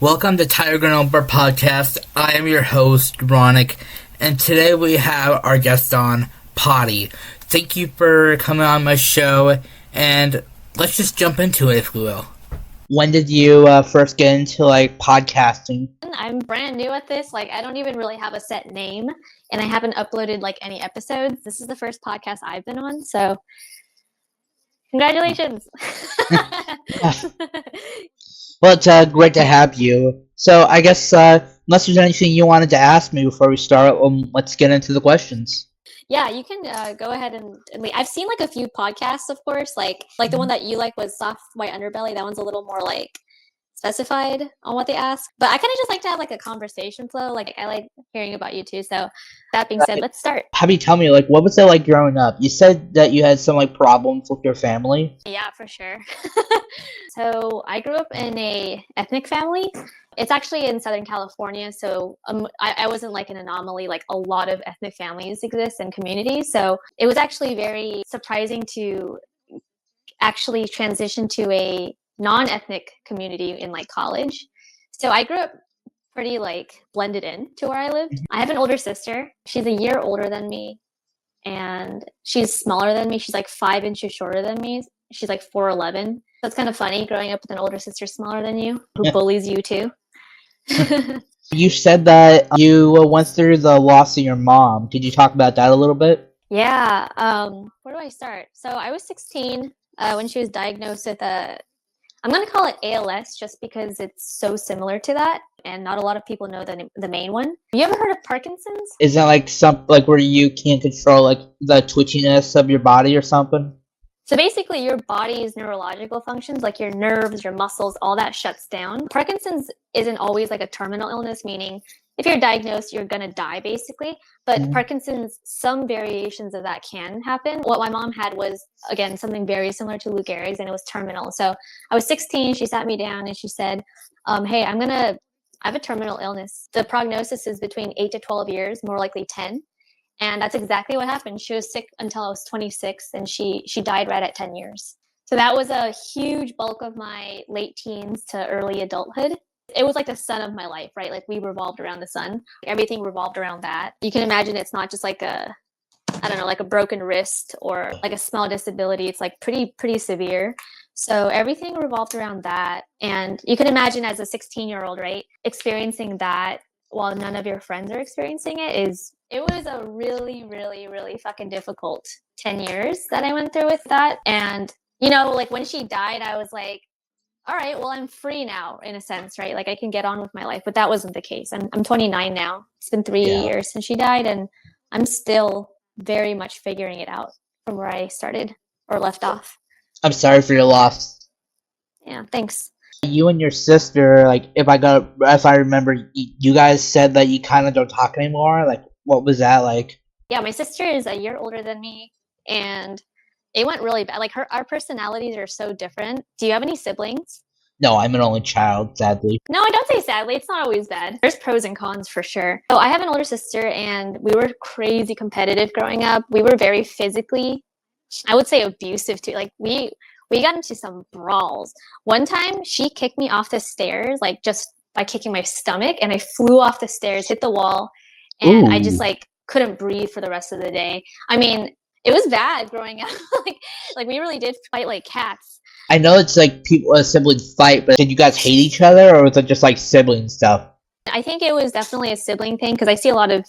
Welcome to Tiger Granola Podcast. I am your host, Ronick, and today we have our guest on, Poddy. Thank you for coming on my show, and let's just jump into it, if we will. When did you first get into, podcasting? I'm brand new at this. I don't even really have a set name, and I haven't uploaded, any episodes. This is the first podcast I've been on, so congratulations. Well, it's great to have you. So I guess unless there's anything you wanted to ask me before we start, let's get into the questions. Yeah, you can go ahead and I've seen a few podcasts, of course, like the one that you was Soft White Underbelly. That one's a little more specified on what they ask, but I kind of just like to have a conversation flow. I like hearing about you too. So that being said, let's start. Have you tell me what was it like growing up? You said that you had some problems with your family. Yeah, for sure. So I grew up in a ethnic family. It's actually in Southern California, so I wasn't an anomaly. A lot of ethnic families exist in communities, so it was actually very surprising to actually transition to a non-ethnic community in college. So I grew up pretty blended in to where I lived. I have an older sister. She's a year older than me, and she's smaller than me. She's 5 inches shorter than me. She's 4'11". So it's kind of funny growing up with an older sister smaller than you who bullies you too. You said that you went through the loss of your mom. Could you talk about that a little bit? Yeah. Where do I start? So I was 16 when she was diagnosed with I'm going to call it ALS just because it's so similar to that, and not a lot of people know the main one. Have you ever heard of Parkinson's? Is that where you can't control the twitchiness of your body or something? So basically, your body's neurological functions, your nerves, your muscles, all that shuts down. Parkinson's isn't always a terminal illness, meaning if you're diagnosed, you're going to die, basically. But Parkinson's, some variations of that can happen. What my mom had was, again, something very similar to Lou Gehrig's, and it was terminal. So I was 16. She sat me down and she said, hey, I have a terminal illness. The prognosis is between 8 to 12 years, more likely 10. And that's exactly what happened. She was sick until I was 26, and she died right at 10 years. So that was a huge bulk of my late teens to early adulthood. It was the sun of my life, right? We revolved around the sun. Everything revolved around that. You can imagine it's not just a broken wrist or a small disability. It's pretty severe. So everything revolved around that. And you can imagine as a 16-year-old, right, experiencing that while none of your friends are experiencing it was a really, really, really fucking difficult 10 years that I went through with that. And, when she died, I was all right, well, I'm free now in a sense, right? I can get on with my life, but that wasn't the case. I'm 29 now. It's been 3 years since she died, and I'm still very much figuring it out from where I started or left off. I'm sorry for your loss. Yeah, thanks. You and your sister, if I remember, you guys said that you kind of don't talk anymore. What was that like? Yeah, my sister is a year older than me, and it went really bad. Our personalities are so different. Do you have any siblings? No, I'm an only child, sadly. No, I don't say sadly. It's not always bad. There's pros and cons for sure. So I have an older sister, and we were crazy competitive growing up. We were very physically, I would say, abusive too. We got into some brawls. One time, she kicked me off the stairs, just by kicking my stomach, and I flew off the stairs, hit the wall, and I just couldn't breathe for the rest of the day. I mean, it was bad growing up. We really did fight like cats. I know it's people siblings fight, but did you guys hate each other, or was it just sibling stuff? I think it was definitely a sibling thing, because I see a lot of.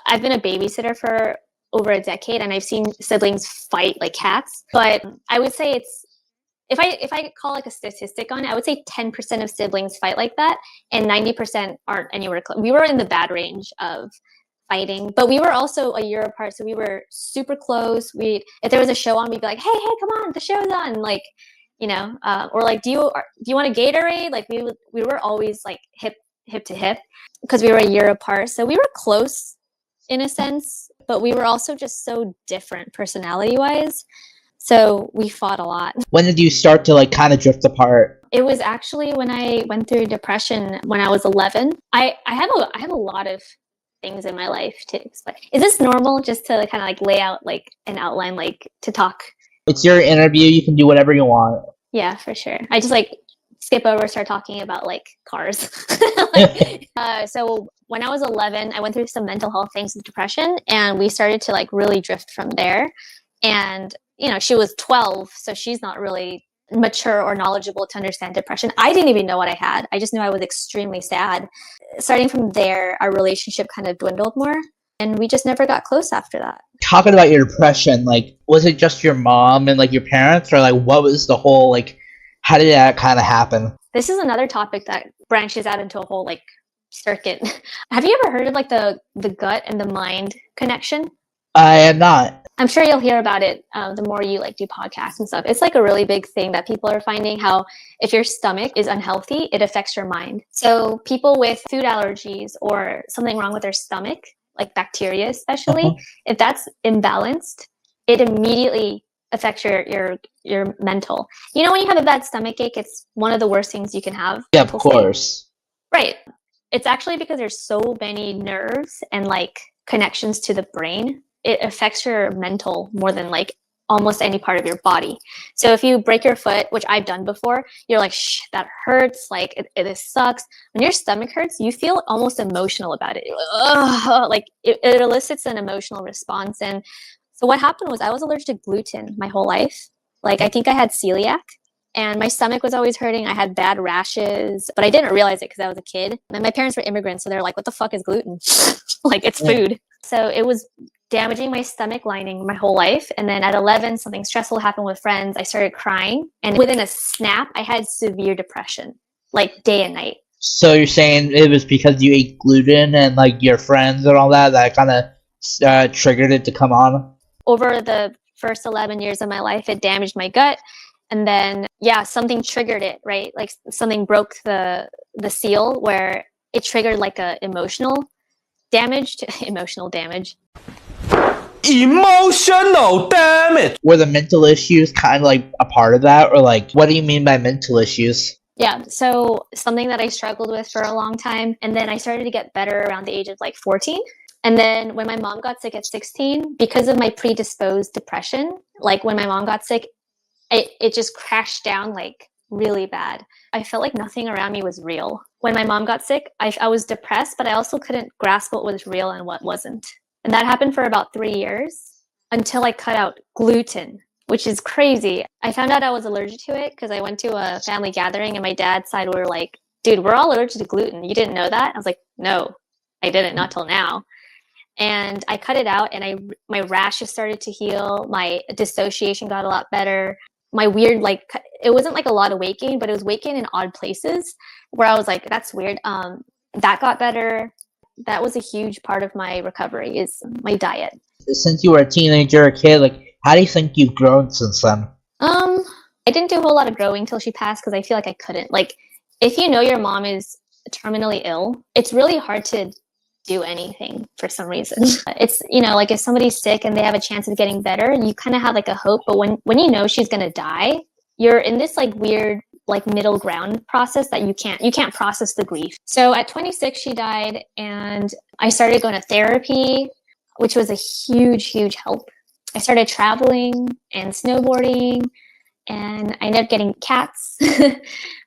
I've been a babysitter for over a decade, and I've seen siblings fight like cats. But I would say it's. If I call a statistic on it, I would say 10% of siblings fight like that, and 90% aren't anywhere close. We were in the bad range of fighting, but we were also a year apart, so we were super close. If there was a show on, we'd be like, hey, come on, the show's on, or do you want a Gatorade? We were always hip to hip, because we were a year apart, so we were close in a sense, but we were also just so different personality wise. So we fought a lot. When did you start to kind of drift apart? It was actually when I went through depression when I was 11. I have a lot of things in my life to explain. Is this normal, just to kind of lay out an outline, to talk? It's your interview. You can do whatever you want. Yeah, for sure. I just skip over, start talking about like cars. So when I was 11, I went through some mental health things with depression, and we started to like really drift from there. And, she was 12, so she's not really mature or knowledgeable to understand depression. I didn't even know what I had. I just knew I was extremely sad. Starting from there, our relationship kind of dwindled more, and we just never got close after that. Talking about your depression, like, was it just your mom and like your parents, or like what was the whole, like, how did that kind of happen? This is another topic that branches out into a whole like circuit. Have you ever heard of like the gut and the mind connection? I am not. I'm sure you'll hear about it the more you like do podcasts and stuff. It's like a really big thing that people are finding, how if your stomach is unhealthy, it affects your mind. So people with food allergies or something wrong with their stomach, like bacteria especially, if that's imbalanced, it immediately affects your mental. When you have a bad stomach ache, it's one of the worst things you can have. Yeah, of course. Right. It's actually because there's so many nerves and like connections to the brain. It affects your mental more than like almost any part of your body. So if you break your foot, which I've done before, you're like, shh, that hurts. Like it sucks. When your stomach hurts, you feel almost emotional about it. Like it elicits an emotional response. And so what happened was I was allergic to gluten my whole life. Like I think I had celiac. And my stomach was always hurting. I had bad rashes, but I didn't realize it because I was a kid. And my parents were immigrants, so they're like, what the fuck is gluten? Like, it's food. So it was damaging my stomach lining my whole life. And then at 11, something stressful happened with friends. I started crying. And within a snap, I had severe depression, like day and night. So you're saying it was because you ate gluten and like your friends and all that kind of triggered it to come on? Over the first 11 years of my life, it damaged my gut. And then, something triggered it, right? Like something broke the seal where it triggered like a emotional damage. Emotional damage. Were the mental issues kind of like a part of that? Or like, what do you mean by mental issues? Yeah, so something that I struggled with for a long time. And then I started to get better around the age of like 14. And then when my mom got sick at 16, because of my predisposed depression, like when my mom got sick, it just crashed down like really bad. I felt like nothing around me was real. When my mom got sick, I was depressed, but I also couldn't grasp what was real and what wasn't. And that happened for about 3 years until I cut out gluten, which is crazy. I found out I was allergic to it because I went to a family gathering and my dad's side were like, dude, we're all allergic to gluten. You didn't know that? I was like, no, I didn't, not till now. And I cut it out and my rashes started to heal. My dissociation got a lot better. My weird, like, it wasn't like a lot of weight gain, but it was weight gain in odd places where I was like, that's weird. That got better. That was a huge part of my recovery, is my diet. Since you were a teenager, a kid, like, how do you think you've grown since then? I didn't do a whole lot of growing till she passed because I feel like I couldn't. Like, if you know your mom is terminally ill, it's really hard to do anything for some reason. It's, like if somebody's sick and they have a chance of getting better, you kind of have like a hope. But when you know she's going to die, you're in this like weird, like middle ground process that you can't process the grief. So at 26, she died and I started going to therapy, which was a huge, huge help. I started traveling and snowboarding and I ended up getting cats,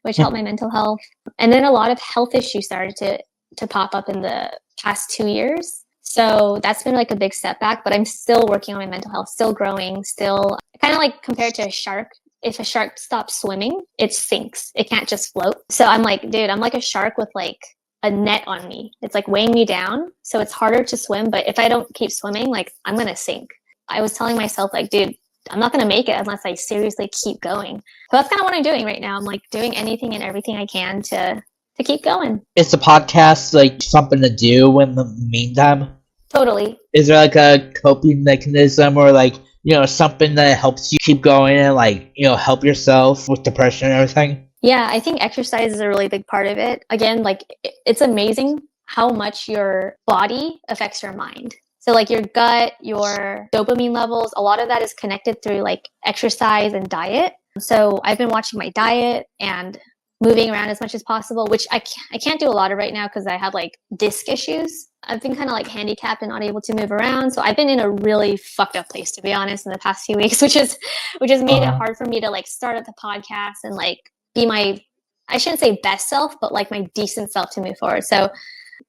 which helped my mental health. And then a lot of health issues started to pop up in the past 2 years. So that's been like a big setback, but I'm still working on my mental health, still growing, still kind of like compared to a shark. If a shark stops swimming, it sinks. It can't just float. So I'm like, dude, I'm like a shark with like a net on me. It's like weighing me down. So it's harder to swim. But if I don't keep swimming, like I'm going to sink. I was telling myself like, dude, I'm not going to make it unless I seriously keep going. So that's kind of what I'm doing right now. I'm like doing anything and everything I can to keep going. Is the podcast like something to do in the meantime? Totally. Is there like a coping mechanism or like, something that helps you keep going and like, help yourself with depression and everything? Yeah, I think exercise is a really big part of it. Again, like it's amazing how much your body affects your mind. So like your gut, your dopamine levels, a lot of that is connected through like exercise and diet. So I've been watching my diet and moving around as much as possible, which I can't do a lot of right now because I have like disc issues. I've been kind of like handicapped and not able to move around. So I've been in a really fucked up place, to be honest, in the past few weeks, which has made it hard for me to like start up the podcast and like be my I shouldn't say best self, but like my decent self to move forward. So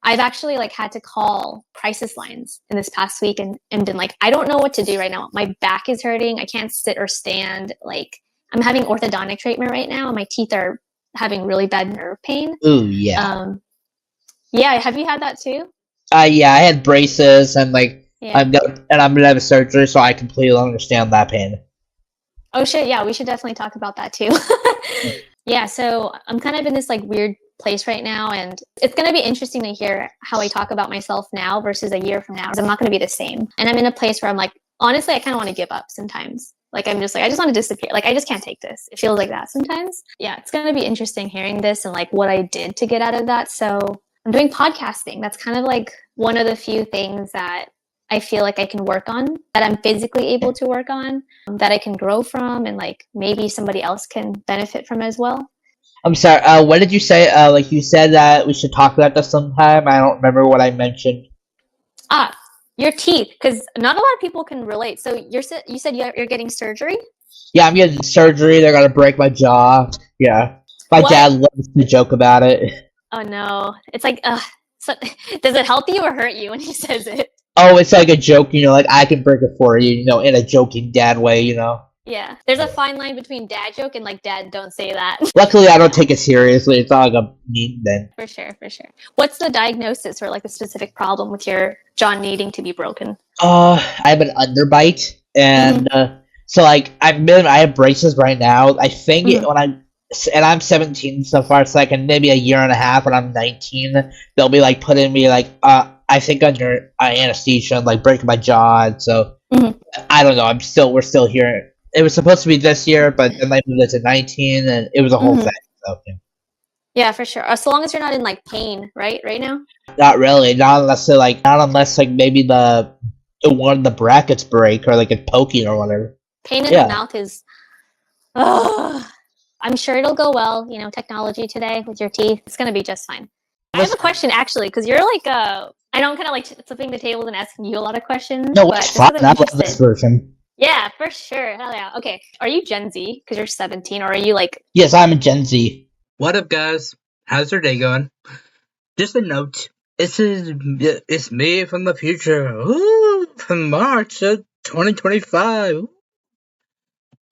I've actually like had to call crisis lines in this past week and been like, I don't know what to do right now. My back is hurting. I can't sit or stand. Like I'm having orthodontic treatment right now. And my teeth are having really bad nerve pain. Ooh, yeah. Yeah. Have you had that too? Yeah, I had braces and like Yeah. I'm gonna have a surgery, so I completely understand that pain. Oh shit. Yeah. We should definitely talk about that too. Yeah. So I'm kind of in this like weird place right now. And it's going to be interesting to hear how I talk about myself now versus a year from now. Because I'm not going to be the same. And I'm in a place where I'm like, honestly, I kind of want to give up sometimes. Like, I'm just like, I just want to disappear. Like, I just can't take this. It feels like that sometimes. Yeah. It's going to be interesting hearing this and like what I did to get out of that. So I'm doing podcasting. That's kind of like one of the few things that I feel like I can work on, that I'm physically able to work on, that I can grow from, and like maybe somebody else can benefit from as well. I'm sorry. What did you say? Like you said that we should talk about this sometime. I don't remember what I mentioned. Your teeth, because not a lot of people can relate. So you said you're getting surgery. Yeah, I'm getting surgery. They're gonna break my jaw. Yeah, my What? dad loves to joke about it. Oh no, it's like, so, does it help you or hurt you when he says it? Oh, it's like a joke, like I can break it for you, in a joking dad way. Yeah, there's a fine line between dad joke and like dad don't say that. Luckily, I don't take it seriously. It's not like a meme then. For sure, for sure. What's the diagnosis or like the specific problem with your jaw needing to be broken? I have an underbite, and so like I have braces right now. I think and I'm 17 so far. It's like in maybe a year and a half when I'm 19, they'll be like putting me like I think under anesthesia and like breaking my jaw. And so I don't know. We're still here. It was supposed to be this year, but then they moved it to 19, and it was a whole thing. So, yeah. Yeah, for sure. As long as you're not in like pain, right now. Not really. Not unless maybe one of the brackets break or like it's poking or whatever. Pain in the mouth is. I'm sure it'll go well. Technology today with your teeth, it's gonna be just fine. I have a question actually, because you're like I know I'm kind of like flipping the tables and asking you a lot of questions. No, but it's fine. I love this version. Yeah, for sure. Hell yeah. Okay, are you Gen Z because you're 17, or are you like? Yes, I'm a Gen Z. What up, guys? How's your day going? Just a note. It's me from the future. Ooh, from March of 2025.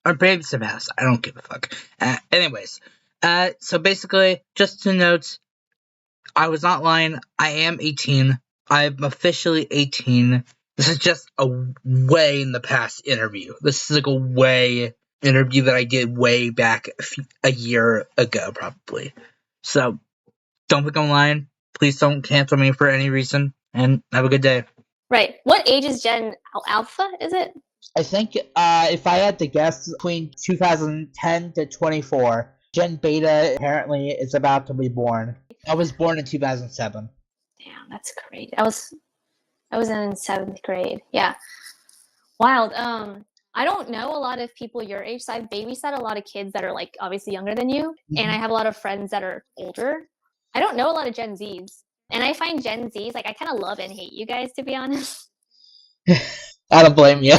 Or maybe some else. I don't give a fuck. Anyways, so basically, just to note, I was not lying. I am 18. I'm officially 18. This is just a way in the past interview. This is like a way interview that I did way back a year ago, probably. So, don't think I'm lying. Please don't cancel me for any reason. And have a good day. Right. What age is Gen Alpha, is it? I think if I had to guess, between 2010 to 24. Gen Beta apparently is about to be born. I was born in 2007. Damn, that's crazy. I was in 7th grade. Yeah. Wild. I don't know a lot of people your age, so I've babysat a lot of kids that are like obviously younger than you, and I have a lot of friends that are older. I don't know a lot of Gen Zs, and I find Gen Zs like I kind of love and hate you guys, to be honest. I don't blame you.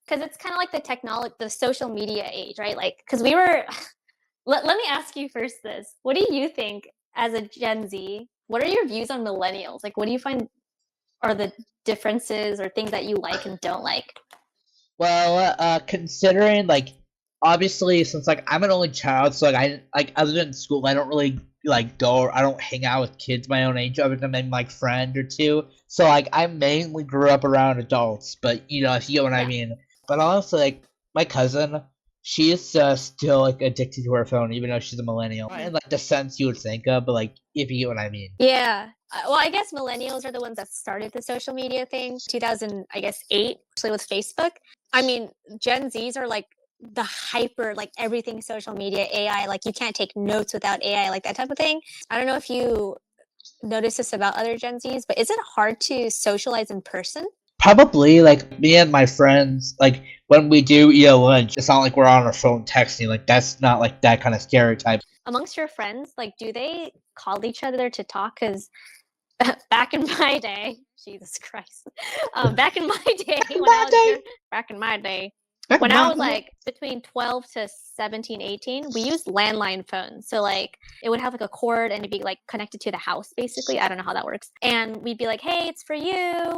Because it's kind of like the social media age, right? Like, because we were. Let me ask you first this. What do you think as a Gen Z? What are your views on millennials? Like, what do you find are the differences or things that you like and don't like? Well, considering like obviously since like I'm an only child, so like other than school, I don't really like go. I don't hang out with kids my own age other than maybe like friend or two. So like I mainly grew up around adults, but if you know what I mean. But also like my cousin, she is still like addicted to her phone, even though she's a millennial. In like the sense you would think of, but like if you get what I mean. Yeah. Well, I guess millennials are the ones that started the social media thing, 2000, I guess 8, actually with Facebook. I mean, Gen Zs are like the hyper, like everything social media, AI, like you can't take notes without AI, like that type of thing. I don't know if you notice this about other Gen Zs, but is it hard to socialize in person? Probably, like me and my friends, like when we do eat lunch, it's not like we're on our phone texting. Like that's not like that kind of stereotype. Amongst your friends, like do they call each other to talk? Because back in my day, Jesus Christ, back in my day, When I was like between 12 to 17, 18, we used landline phones. So like it would have like a cord and it'd be like connected to the house basically. I don't know how that works. And we'd be like, hey, it's for you.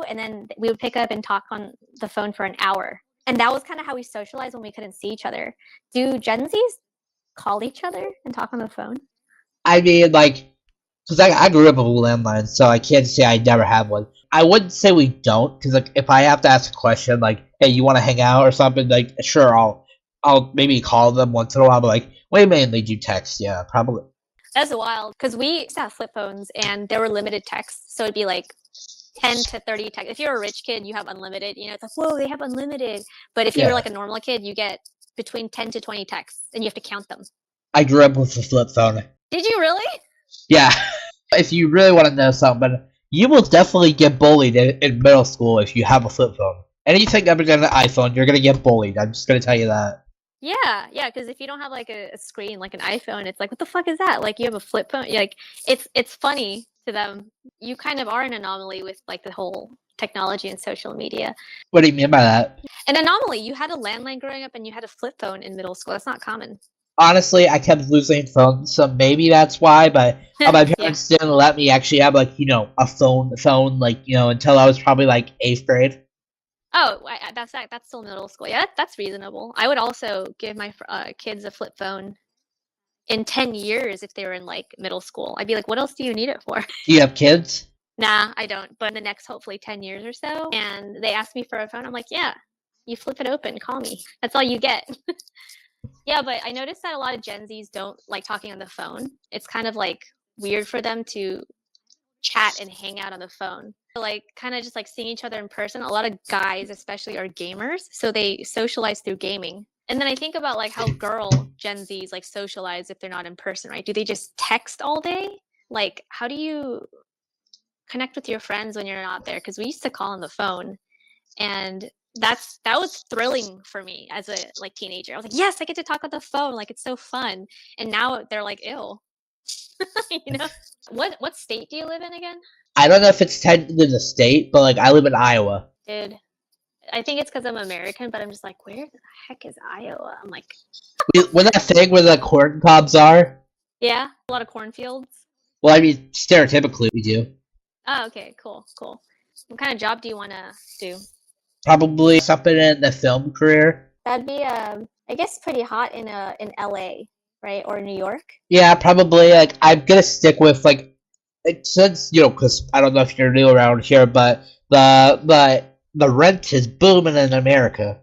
And then we would pick up and talk on the phone for an hour. And that was kind of how we socialized when we couldn't see each other. Do Gen Zs call each other and talk on the phone? I mean, like, because I grew up with a landline, so I can't say I never had one. I wouldn't say we don't, because like if I have to ask a question, like, hey, you want to hang out or something, like, sure, I'll maybe call them once in a while, but like, we mainly do text, yeah, probably. That's wild, because we used to have flip phones and there were limited texts, so it'd be like 10 to 30 texts. If you're a rich kid, you have unlimited. You know, it's like, whoa, they have unlimited. But if you're like a normal kid, you get between 10 to 20 texts, and you have to count them. I grew up with a flip phone. Did you really? Yeah. If you really want to know something, you will definitely get bullied in middle school if you have a flip phone. Anything other than an iPhone, you're gonna get bullied. I'm just gonna tell you that. Yeah, because if you don't have like a screen like an iPhone, it's like, what the fuck is that? Like you have a flip phone. Like it's funny to them. You kind of are an anomaly with like the whole technology and social media. What do you mean by that? An anomaly. You had a landline growing up and you had a flip phone in middle school. That's not common. Honestly, I kept losing phones, so maybe that's why, but my parents didn't let me actually have, like, a phone, like, until I was probably, like, 8th grade. Oh, that's still middle school. Yeah, that's reasonable. I would also give my kids a flip phone in 10 years if they were in, like, middle school. I'd be like, what else do you need it for? Do you have kids? Nah, I don't. But in the next, hopefully, 10 years or so, and they ask me for a phone, I'm like, yeah, you flip it open, call me. That's all you get. Yeah, but I noticed that a lot of Gen Zs don't like talking on the phone. It's kind of like weird for them to chat and hang out on the phone. Like kind of just like seeing each other in person. A lot of guys especially are gamers, so they socialize through gaming. And then I think about like how girl Gen Zs like socialize if they're not in person, right? Do they just text all day? Like how do you connect with your friends when you're not there? Because we used to call on the phone, and that was thrilling for me as a like teenager. I was like, yes, I get to talk on the phone, like it's so fun. And now they're like, ew. What state do you live in again? I don't know if it's technically the state, but like I live in Iowa. Dude, I think it's because I'm American, but I'm just like, where the heck is Iowa? I'm like, Where that thing where the corn cobs are? Yeah, a lot of cornfields. Well, I mean, stereotypically we do. Oh, okay, cool. What kind of job do you want to do? Probably something in the film career. That'd be, I guess, pretty hot in LA, right, or New York. Yeah, probably. Like I'm gonna stick with like since because I don't know if you're new around here, but the rent is booming in America.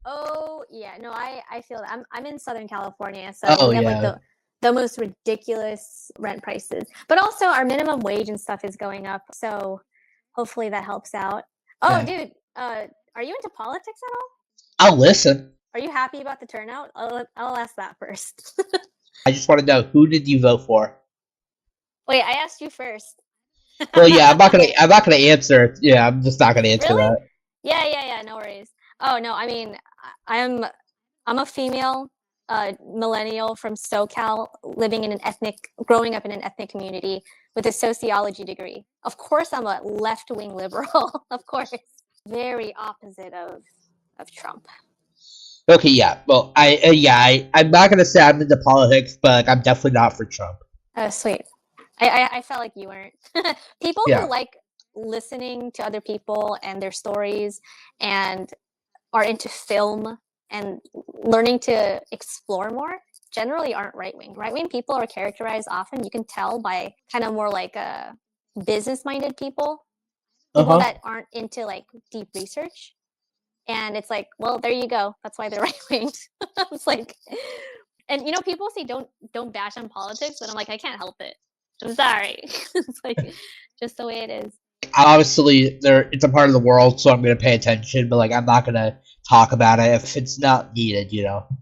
Oh yeah, no, I feel that. I'm in Southern California, so we have like the most ridiculous rent prices. But also our minimum wage and stuff is going up, so hopefully that helps out. Oh, dude, are you into politics at all? I'll listen. Are you happy about the turnout? I'll ask that first. I just want to know, who did you vote for? Wait, I asked you first. Well, yeah, I'm not gonna answer. Yeah, I'm just not gonna answer that. Yeah, no worries. Oh no, I mean, I'm a female millennial from SoCal, growing up in an ethnic community with a sociology degree. Of course, I'm a left-wing liberal. Of course, very opposite of Trump. Okay, yeah. Well, I'm not gonna say I'm into politics, but like, I'm definitely not for Trump. Oh, sweet. I felt like you weren't. People who like listening to other people and their stories and are into film and learning to explore more generally aren't right-wing. Right-wing people are characterized often, you can tell, by kind of more like business-minded people that aren't into like deep research. And it's like, well, there you go. That's why they're right-wing. It's like, and people say don't bash on politics, but I'm like, I can't help it. I'm sorry. It's like just the way it is. Obviously, it's a part of the world, so I'm gonna pay attention, but like I'm not gonna talk about it if it's not needed.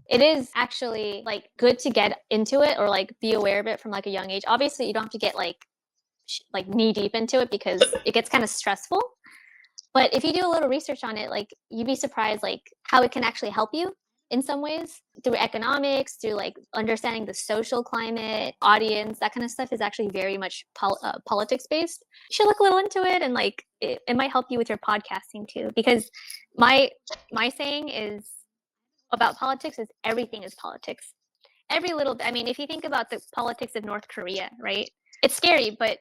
It is actually like good to get into it or like be aware of it from like a young age. Obviously, you don't have to get like knee deep into it because it gets kind of stressful. But if you do a little research on it, like you'd be surprised like how it can actually help you. in some ways through economics, through like understanding the social climate, audience, that kind of stuff is actually very much politics based. You should look a little into it, and like it might help you with your podcasting too. Because my saying is about politics is everything is politics. Every little bit. I mean, if you think about the politics of North Korea, right? It's scary, but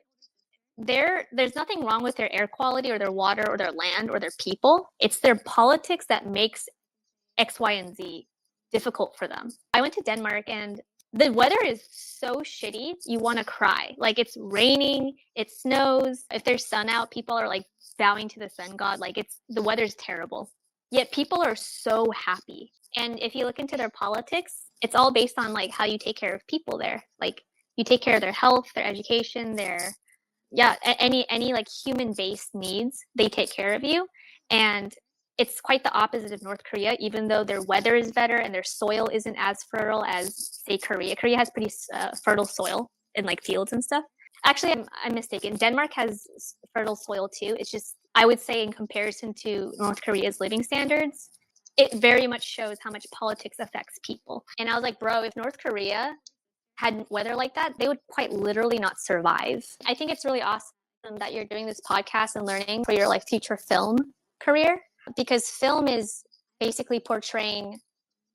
there's nothing wrong with their air quality or their water or their land or their people. It's their politics that makes X, Y, and Z difficult for them. I went to Denmark and the weather is so shitty, you want to cry. Like it's raining, it snows. If there's sun out, people are like bowing to the sun god. Like the weather's terrible. Yet people are so happy. And if you look into their politics, it's all based on like how you take care of people there. Like you take care of their health, their education, their any like human based needs, they take care of you. And it's quite the opposite of North Korea, even though their weather is better and their soil isn't as fertile as, say, Korea. Korea has pretty fertile soil in like fields and stuff. Actually, I'm mistaken. Denmark has fertile soil too. It's just, I would say in comparison to North Korea's living standards, it very much shows how much politics affects people. And I was like, bro, if North Korea had weather like that, they would quite literally not survive. I think it's really awesome that you're doing this podcast and learning for your like future film career, because film is basically portraying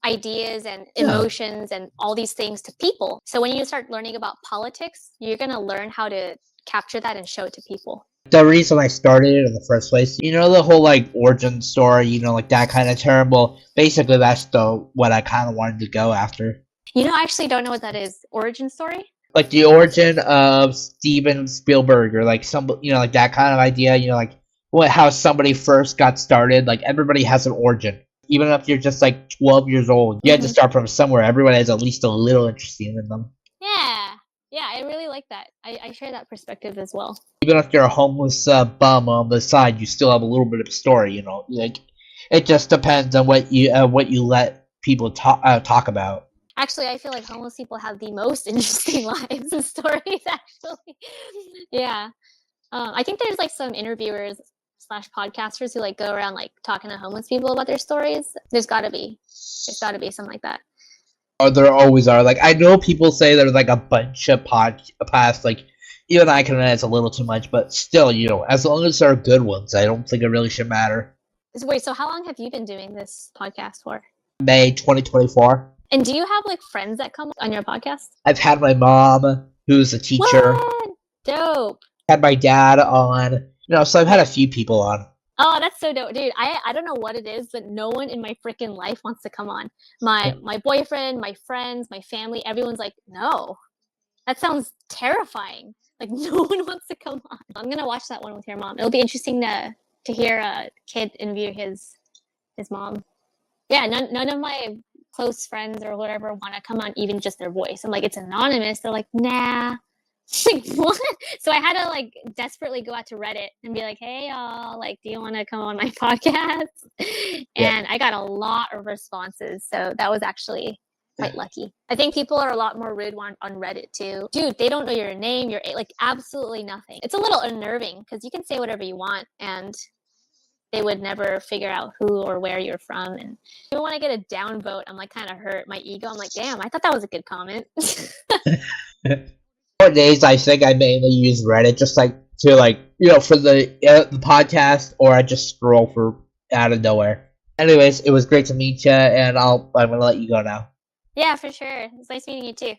ideas and emotions and all these things to people. So when you start learning about politics, you're going to learn how to capture that and show it to people. The reason I started it in the first place, you know, the whole like origin story, you know, like that kind of term. Well, basically that's what I kind of wanted to go after. You know, I actually don't know what that is. Origin story? Like the origin of Steven Spielberg, or like some, you know, like that kind of idea, you know, like how somebody first got started. Like everybody has an origin. Even if you're just like 12 years old, you have to start from somewhere. Everyone has at least a little interesting in them. Yeah, I really like that. I share that perspective as well. Even if you're a homeless bum on the side, you still have a little bit of a story, you know. Like it just depends on what you let people talk about. Actually, I feel like homeless people have the most interesting lives and stories, actually. Yeah. I think there's like some interviewers / podcasters who like go around like talking to homeless people about their stories. There's gotta be something like that. Or there always are. Like I know people say there's like a bunch of podcasts, like even I can admit it's a little too much, but still, you know, as long as there are good ones, I don't think it really should matter. Wait, so how long have you been doing this podcast for? May 2024. And do you have like friends that come on your podcast? I've had my mom, who's a teacher. What? Dope. Had my dad on. You know, so I've had a few people on. Oh, that's so dope. Dude, I don't know what it is, but no one in my freaking life wants to come on. My boyfriend, my friends, my family, everyone's like, no. That sounds terrifying. Like no one wants to come on. I'm gonna watch that one with your mom. It'll be interesting to hear a kid interview his mom. Yeah, none of my close friends or whatever want to come on, even just their voice. I'm like, it's anonymous. They're like, nah. Like, what? So I had to like desperately go out to Reddit and be like, hey y'all, like, do you want to come on my podcast? And I got a lot of responses. So that was actually quite lucky. I think people are a lot more rude on Reddit too. Dude, they don't know your name, your like absolutely nothing. It's a little unnerving because you can say whatever you want and they would never figure out who or where you're from. And even when I get a downvote, I'm like kind of hurt. My ego, I'm like, damn, I thought that was a good comment. Nowadays, I think I mainly use Reddit just like to like, you know, for the podcast, or I just scroll for out of nowhere. Anyways, it was great to meet you, and I'm gonna let you go now. Yeah, for sure. It's nice meeting you too.